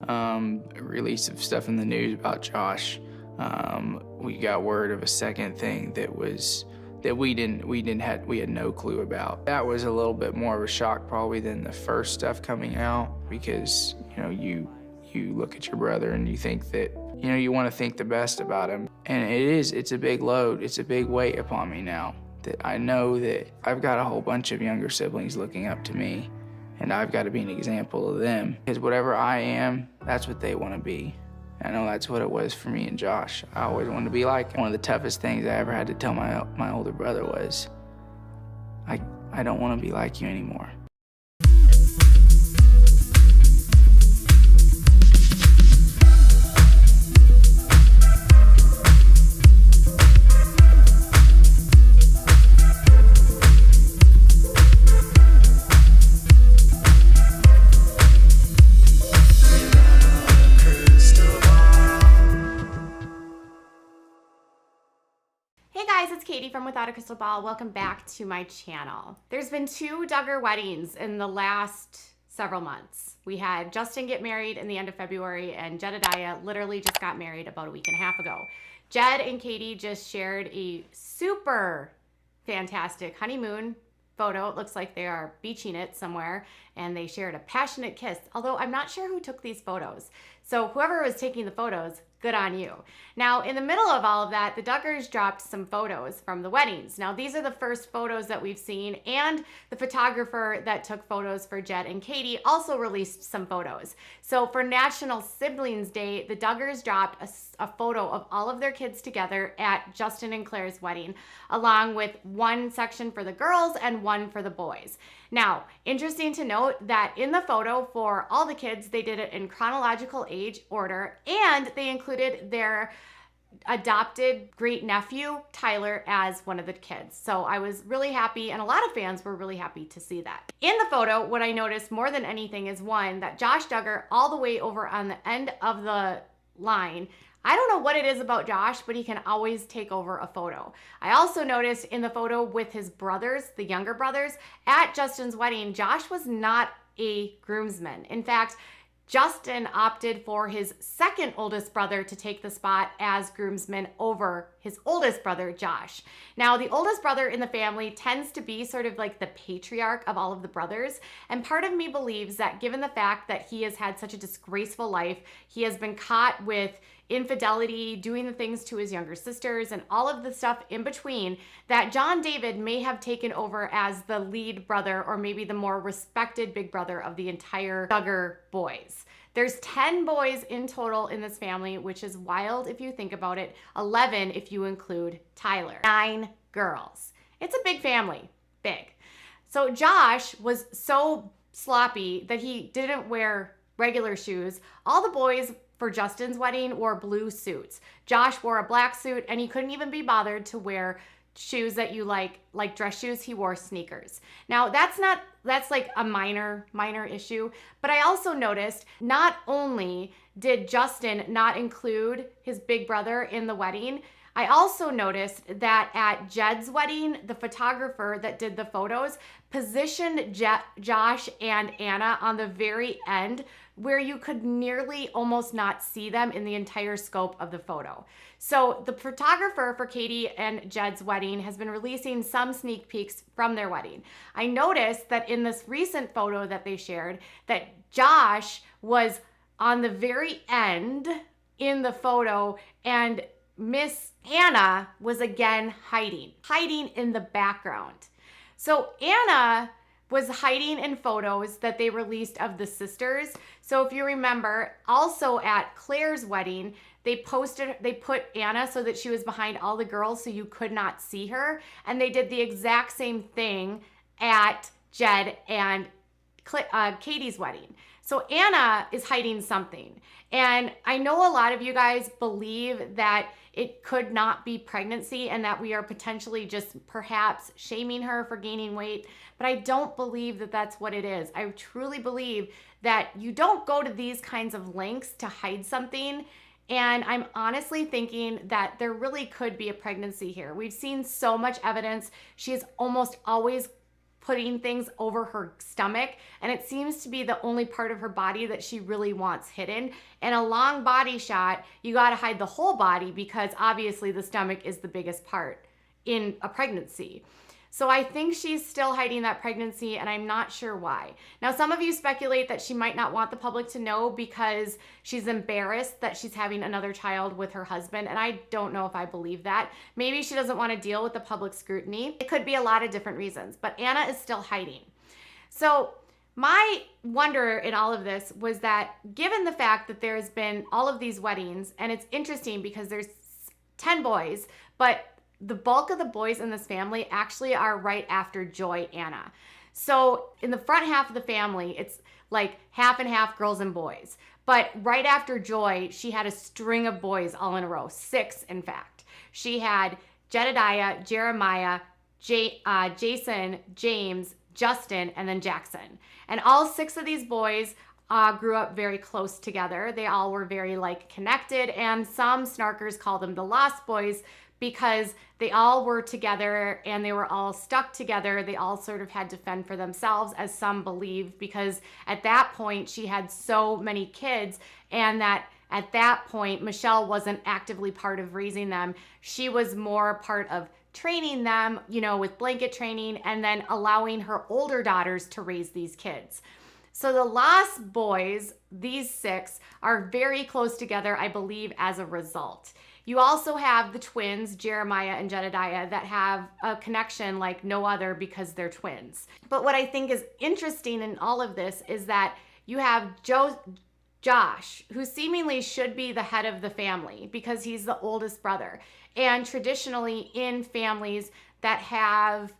Release of stuff in the news about Josh. We got word of a second thing that we had no clue about. That was a little bit more of a shock probably than the first stuff coming out, because you look at your brother and you think that you want to think the best about him, and it's a big load, it's a big weight upon me now that I know that I've got a whole bunch of younger siblings looking up to me, and I've got to be an example of them, because whatever I am, that's what they want to be. I know that's what it was for me and Josh. I always wanted to be like him. One of the toughest things I ever had to tell my older brother was, I don't want to be like you anymore. From Without a Crystal Ball. Welcome back to my channel. There's been 2 Duggar weddings in the last several months. We had Justin get married in the end of February, and Jedediah literally just got married about a week and a half ago. Jed and Katie just shared a super fantastic honeymoon photo. It looks like they are beaching it somewhere, and they shared a passionate kiss, although I'm not sure who took these photos. So whoever was taking the photos, good on you. Now, in the middle of all of that, the Duggars dropped some photos from the weddings. Now, these are the first photos that we've seen, and the photographer that took photos for Jed and Katie also released some photos. So for National Siblings Day, the Duggars dropped a photo of all of their kids together at Justin and Claire's wedding, along with one section for the girls and one for the boys. Now, interesting to note that in the photo for all the kids, they did it in chronological age order, and they included their adopted great nephew, Tyler, as one of the kids. So I was really happy, and a lot of fans were really happy to see that. In the photo, what I noticed more than anything is, one, that Josh Duggar, all the way over on the end of the line, I don't know what it is about Josh, but he can always take over a photo. I also noticed in the photo with his brothers, the younger brothers, at Justin's wedding, Josh was not a groomsman. In fact, Justin opted for his second oldest brother to take the spot as groomsman over his oldest brother, Josh. Now, the oldest brother in the family tends to be sort of like the patriarch of all of the brothers, and part of me believes that given the fact that he has had such a disgraceful life, he has been caught with infidelity, doing the things to his younger sisters, and all of the stuff in between, that John David may have taken over as the lead brother, or maybe the more respected big brother of the entire Duggar boys. There's 10 boys in total in this family, which is wild if you think about it. 11 if you include Tyler. 9 girls. It's a big family. Big. So Josh was so sloppy that he didn't wear regular shoes. All the boys for Justin's wedding wore blue suits. Josh wore a black suit, and he couldn't even be bothered to wear shoes that you like dress shoes. He wore sneakers. Now, that's like a minor issue, but I also noticed not only did Justin not include his big brother in the wedding, I also noticed that at Jed's wedding, the photographer that did the photos positioned Josh and Anna on the very end, where you could nearly almost not see them in the entire scope of the photo. So the photographer for Katie and Jed's wedding has been releasing some sneak peeks from their wedding. I noticed that in this recent photo that they shared, that Josh was on the very end in the photo, and Miss Anna was again hiding in the background. So Anna was hiding in photos that they released of the sisters. So if you remember, also at Claire's wedding, they put Anna so that she was behind all the girls so you could not see her. And they did the exact same thing at Jed and Katie's wedding. So Anna is hiding something. And I know a lot of you guys believe that it could not be pregnancy and that we are potentially just perhaps shaming her for gaining weight, but I don't believe that that's what it is. I truly believe that you don't go to these kinds of lengths to hide something, and I'm honestly thinking that there really could be a pregnancy here. We've seen so much evidence. She is almost always putting things over her stomach, and it seems to be the only part of her body that she really wants hidden. And a long body shot, you got to hide the whole body because obviously the stomach is the biggest part in a pregnancy. So I think she's still hiding that pregnancy, and I'm not sure why. Now, some of you speculate that she might not want the public to know because she's embarrassed that she's having another child with her husband, and I don't know if I believe that. Maybe she doesn't want to deal with the public scrutiny. It could be a lot of different reasons, but Anna is still hiding. So my wonder in all of this was that given the fact that there's been all of these weddings, and it's interesting because there's 10 boys, but the bulk of the boys in this family actually are right after Joy Anna. So in the front half of the family, it's like half and half girls and boys. But right after Joy, she had a string of boys all in a row, 6 in fact. She had Jedediah, Jeremiah, Jason, James, Justin, and then Jackson. And all 6 of these boys grew up very close together. They all were very connected, and some snarkers call them the Lost Boys because they all were together and they were all stuck together. They all sort of had to fend for themselves, as some believe, because at that point she had so many kids, and that at that point Michelle wasn't actively part of raising them. She was more part of training them, with blanket training, and then allowing her older daughters to raise these kids. So the Lost Boys, these 6, are very close together, I believe, as a result. You also have the twins, Jeremiah and Jedediah, that have a connection like no other because they're twins. But what I think is interesting in all of this is that you have Josh, who seemingly should be the head of the family because he's the oldest brother. And traditionally in families that have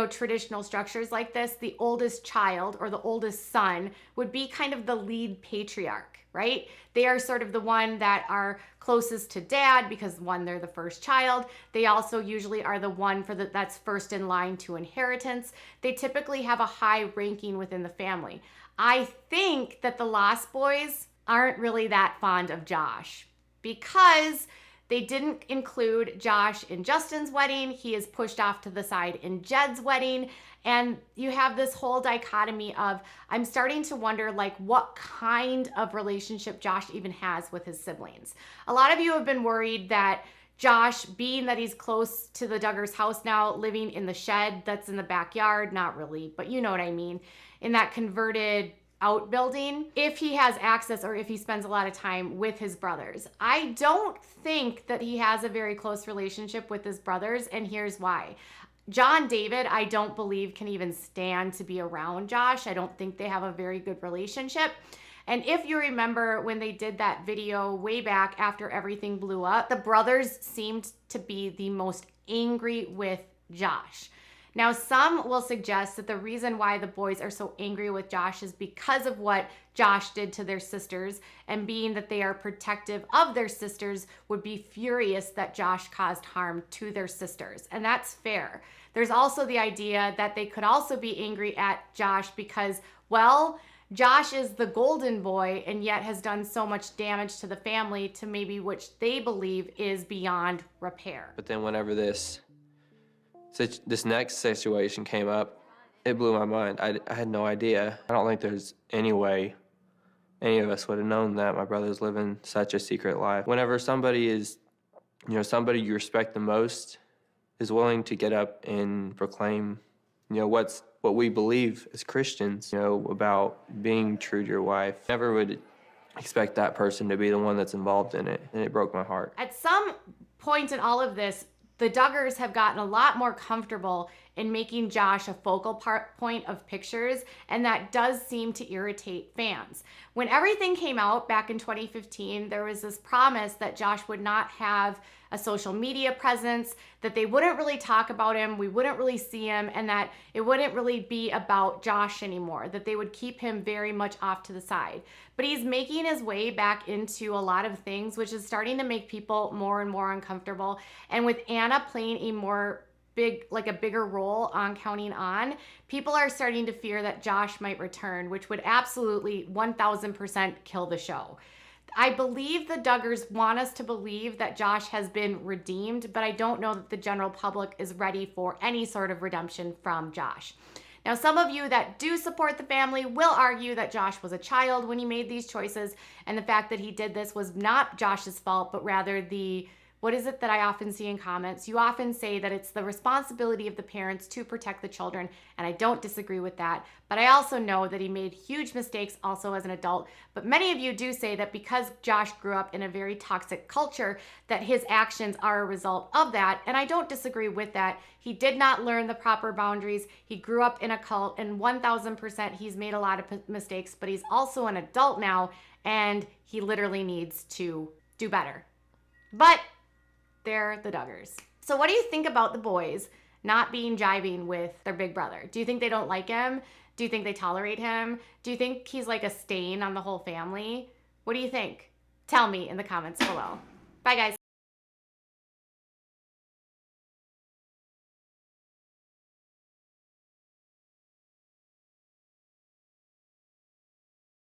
traditional structures like this, the oldest child or the oldest son would be kind of the lead patriarch, right? They are sort of the one that are closest to dad because, one, they're the first child. They also usually are the one that's first in line to inheritance. They typically have a high ranking within the family. I think that the Lost Boys aren't really that fond of Josh because they didn't include Josh in Justin's wedding. He is pushed off to the side in Jed's wedding. And you have this whole dichotomy of, I'm starting to wonder what kind of relationship Josh even has with his siblings. A lot of you have been worried that Josh, being that he's close to the Duggars' house now, living in the shed that's in the backyard, not really, but you know what I mean, in that converted outbuilding, if he has access or if he spends a lot of time with his brothers. I don't think that he has a very close relationship with his brothers, and here's why. John David, I don't believe, can even stand to be around Josh. I don't think they have a very good relationship. And if you remember when they did that video way back after everything blew up, the brothers seemed to be the most angry with Josh. Now, some will suggest that the reason why the boys are so angry with Josh is because of what Josh did to their sisters, and being that they are protective of their sisters, would be furious that Josh caused harm to their sisters. And that's fair. There's also the idea that they could also be angry at Josh because, well, Josh is the golden boy and yet has done so much damage to the family to maybe which they believe is beyond repair. But then whenever this next situation came up, it blew my mind. I had no idea. I don't think there's any way any of us would have known that my brother's living such a secret life. Whenever somebody is, somebody you respect the most is willing to get up and proclaim, what we believe as Christians, about being true to your wife, never would expect that person to be the one that's involved in it, and it broke my heart. At some point in all of this, the Duggars have gotten a lot more comfortable in making Josh a focal point of pictures, and that does seem to irritate fans. When everything came out back in 2015, there was this promise that Josh would not have a social media presence, that they wouldn't really talk about him, we wouldn't really see him, and that it wouldn't really be about Josh anymore, that they would keep him very much off to the side. But he's making his way back into a lot of things, which is starting to make people more and more uncomfortable. And with Anna playing a bigger role on Counting On, people are starting to fear that Josh might return, which would absolutely 1000% kill the show. I believe the Duggars want us to believe that Josh has been redeemed, but I don't know that the general public is ready for any sort of redemption from Josh. Now, some of you that do support the family will argue that Josh was a child when he made these choices, and the fact that he did this was not Josh's fault, but rather what is it that I often see in comments? You often say that it's the responsibility of the parents to protect the children, and I don't disagree with that. But I also know that he made huge mistakes also as an adult. But many of you do say that because Josh grew up in a very toxic culture, that his actions are a result of that, and I don't disagree with that. He did not learn the proper boundaries. He grew up in a cult, and 1000% he's made a lot of mistakes, but he's also an adult now, and he literally needs to do better. But they're the Duggars. So what do you think about the boys not being jiving with their big brother? Do you think they don't like him? Do you think they tolerate him? Do you think he's like a stain on the whole family? What do you think? Tell me in the comments below. Bye, guys.